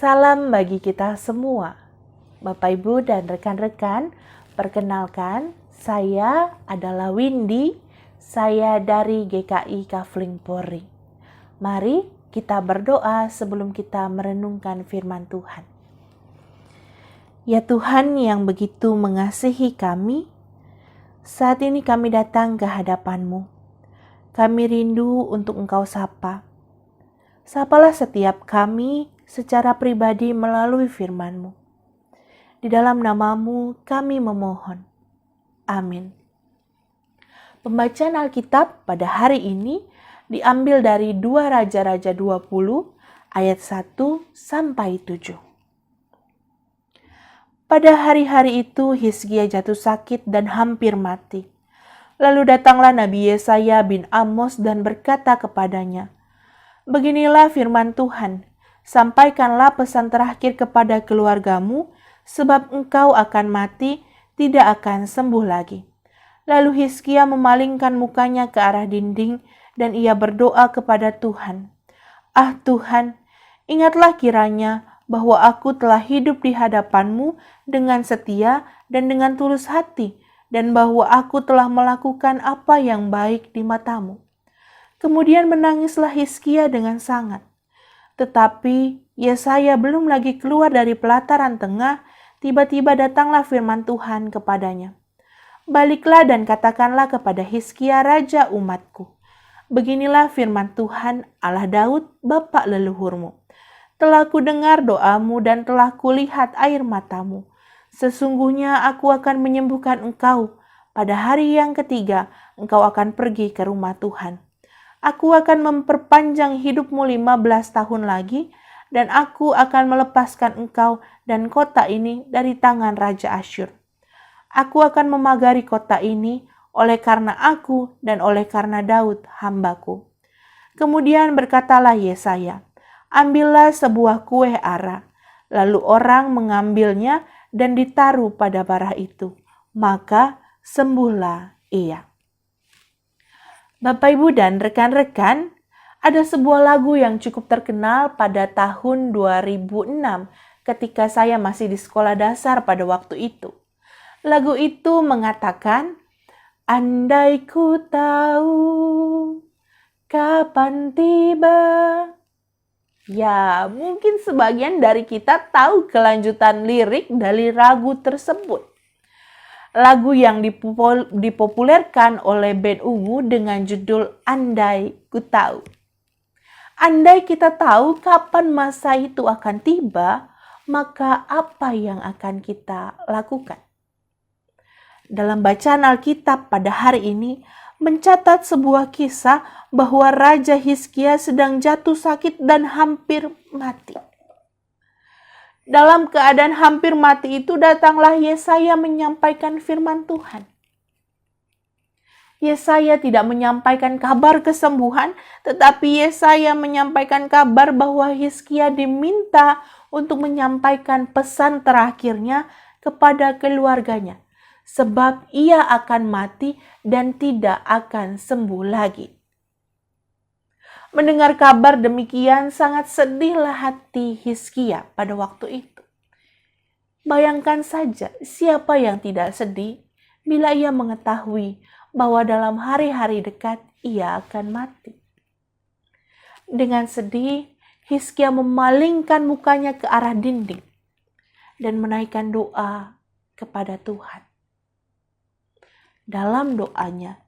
Salam bagi kita semua. Bapak, Ibu, dan rekan-rekan, perkenalkan, saya adalah Windy, saya dari GKI Kafling Polri. Mari kita berdoa sebelum kita merenungkan firman Tuhan. Ya Tuhan yang begitu mengasihi kami, saat ini kami datang ke hadapan-Mu. Kami rindu untuk Engkau sapa. Sapalah setiap kami secara pribadi melalui firman-Mu. Di dalam nama-Mu kami memohon. Amin. Pembacaan Alkitab pada hari ini diambil dari 2 Raja-Raja 20 ayat 1 sampai 7. Pada hari-hari itu Hizkia jatuh sakit dan hampir mati. Lalu datanglah Nabi Yesaya bin Amos dan berkata kepadanya, "Beginilah firman Tuhan, sampaikanlah pesan terakhir kepada keluargamu, sebab engkau akan mati, tidak akan sembuh lagi." Lalu Hizkia memalingkan mukanya ke arah dinding dan ia berdoa kepada Tuhan. "Ah Tuhan, ingatlah kiranya bahwa aku telah hidup di hadapan-Mu dengan setia dan dengan tulus hati, dan bahwa aku telah melakukan apa yang baik di mata-Mu." Kemudian menangislah Hizkia dengan sangat. Tetapi Yesaya belum lagi keluar dari pelataran tengah, tiba-tiba datanglah firman Tuhan kepadanya. "Baliklah dan katakanlah kepada Hizkia raja umatku, beginilah firman Tuhan Allah Daud, bapa leluhurmu. Telah kudengar doamu dan telah kulihat air matamu. Sesungguhnya aku akan menyembuhkan engkau. Pada hari yang ketiga, engkau akan pergi ke rumah Tuhan. Aku akan memperpanjang hidupmu 15 tahun lagi, dan aku akan melepaskan engkau dan kota ini dari tangan Raja Asyur. Aku akan memagari kota ini oleh karena aku dan oleh karena Daud hambaku." Kemudian berkatalah Yesaya, "Ambillah sebuah kue ara." Lalu orang mengambilnya dan ditaruh pada bara itu. Maka sembuhlah ia. Bapak, Ibu, dan rekan-rekan, ada sebuah lagu yang cukup terkenal pada tahun 2006 ketika saya masih di sekolah dasar pada waktu itu. Lagu itu mengatakan, "Andai ku tahu kapan tiba." Ya, mungkin sebagian dari kita tahu kelanjutan lirik dari lagu tersebut. Lagu yang dipopulerkan oleh band Ungu dengan judul Andai Ku Tahu. Andai kita tahu kapan masa itu akan tiba, maka apa yang akan kita lakukan? Dalam bacaan Alkitab pada hari ini mencatat sebuah kisah bahwa Raja Hizkia sedang jatuh sakit dan hampir mati. Dalam keadaan hampir mati itu datanglah Yesaya menyampaikan firman Tuhan. Yesaya tidak menyampaikan kabar kesembuhan, tetapi Yesaya menyampaikan kabar bahwa Hizkia diminta untuk menyampaikan pesan terakhirnya kepada keluarganya, sebab ia akan mati dan tidak akan sembuh lagi. Mendengar kabar demikian, sangat sedihlah hati Hizkia pada waktu itu. Bayangkan saja siapa yang tidak sedih bila ia mengetahui bahwa dalam hari-hari dekat ia akan mati. Dengan sedih, Hizkia memalingkan mukanya ke arah dinding dan menaikkan doa kepada Tuhan. Dalam doanya,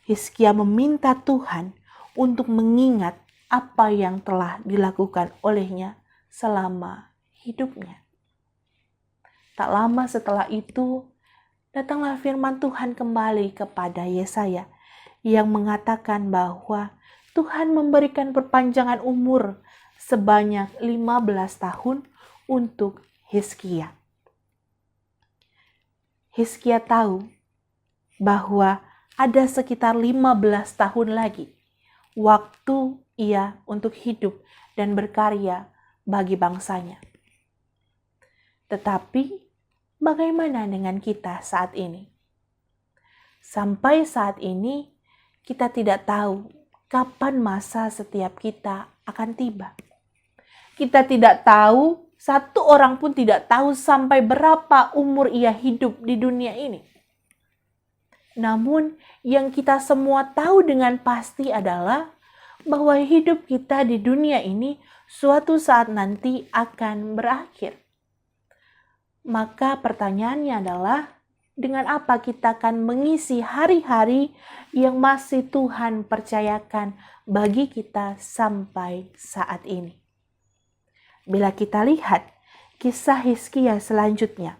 Hizkia meminta Tuhan untuk mengingat apa yang telah dilakukan olehnya selama hidupnya. Tak lama setelah itu, datanglah firman Tuhan kembali kepada Yesaya yang mengatakan bahwa Tuhan memberikan perpanjangan umur sebanyak 15 tahun untuk Hizkia. Hizkia tahu bahwa ada sekitar 15 tahun lagi waktu ia untuk hidup dan berkarya bagi bangsanya. Tetapi bagaimana dengan kita saat ini? Sampai saat ini kita tidak tahu kapan masa setiap kita akan tiba. Kita tidak tahu Satu orang pun tidak tahu sampai berapa umur ia hidup di dunia ini. Namun, yang kita semua tahu dengan pasti adalah bahwa hidup kita di dunia ini suatu saat nanti akan berakhir. Maka pertanyaannya adalah, dengan apa kita akan mengisi hari-hari yang masih Tuhan percayakan bagi kita sampai saat ini? Bila kita lihat kisah Hizkia selanjutnya,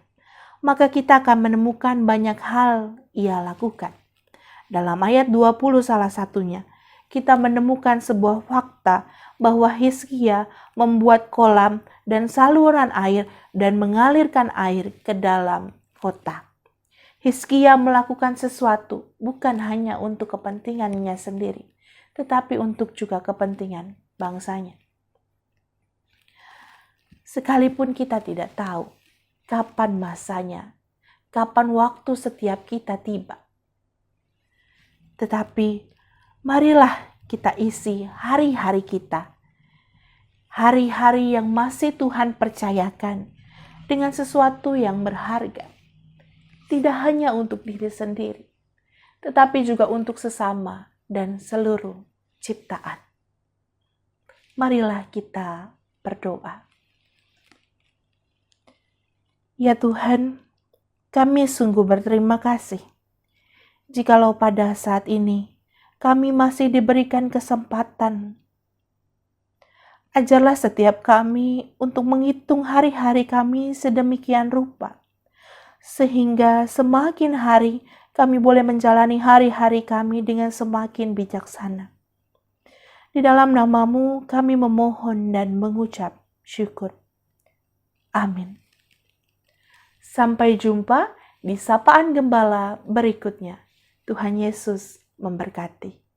maka kita akan menemukan banyak hal ia lakukan. Dalam ayat 20 salah satunya, kita menemukan sebuah fakta bahwa Hizkia membuat kolam dan saluran air dan mengalirkan air ke dalam kota. Hizkia melakukan sesuatu bukan hanya untuk kepentingannya sendiri, tetapi untuk juga kepentingan bangsanya. Sekalipun kita tidak tahu kapan masanya, kapan waktu setiap kita tiba. Tetapi marilah kita isi hari-hari kita, hari-hari yang masih Tuhan percayakan dengan sesuatu yang berharga. Tidak hanya untuk diri sendiri, tetapi juga untuk sesama dan seluruh ciptaan. Marilah kita berdoa. Ya Tuhan, kami sungguh berterima kasih jikalau pada saat ini kami masih diberikan kesempatan. Ajarlah setiap kami untuk menghitung hari-hari kami sedemikian rupa, sehingga semakin hari kami boleh menjalani hari-hari kami dengan semakin bijaksana. Di dalam nama-Mu kami memohon dan mengucap syukur. Amin. Sampai jumpa di Sapaan Gembala berikutnya. Tuhan Yesus memberkati.